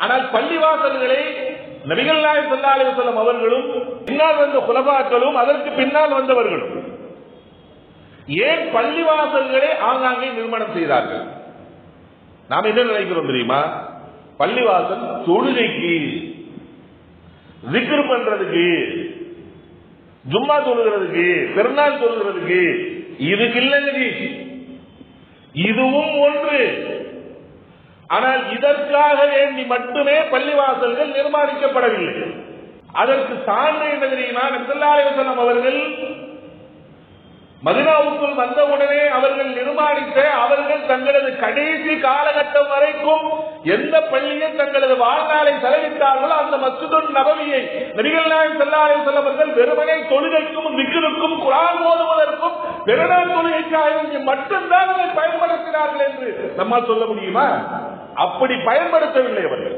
ஆனால் பள்ளிவாசல்களை நபிகள் நாயகம் ஸல்லல்லாஹு அலைஹி வஸல்லம் அவர்களும் பின்னால் வந்த குலபாக்களும் அதற்கு பின்னால் வந்தவர்களும் ஏன் பள்ளிவாசல்களை ஆங்காங்கே நிர்மாணம் செய்தார்கள்? நாம் என்ன நினைக்கிறோம் தெரியுமா? பள்ளிவாசல் தொழுகைக்கு, zikr பண்றதுக்கு, ஜும்மா தொழுகிறதுக்கு, பெருநாள் தொழுகிறதுக்கு, இதுக்கு இல்லைங்க. இதுவும் ஒன்று. ஆனால் இதற்காக வேண்டி மட்டுமே பள்ளிவாசல்கள் நிர்மாணிக்கப்படவில்லை. அதற்கு சான்று என்ன தெரியுமா? நபி ஸல்லல்லாஹு அலைஹி வஸல்லம் அவர்கள் மதீனாவுக்குள் வந்தவுடனே அவர்கள் நிர்மாணித்த, அவர்கள் தங்களது கடைசி காலகட்டம் வரைக்கும் எந்த பள்ளியில் தங்களது வாழ்நாளை செலவிட்டார்களோ அந்த மஸ்ஜிதுன் நபவியை நபிகள் நாயகம் ஸல்லல்லாஹு அலைஹி வஸல்லம் அவர்கள் வெறுமனே தொழுகைக்கும், zikruக்கும், குர்ஆன் ஓதுவதற்கும், பெருநாள் தொழுகைக்காக மட்டும்தான் அதை பயன்படுத்தினார்கள் என்று நம்மால் சொல்ல முடியுமா? அப்படி பயன்படுத்தவில்லை அவர்கள்.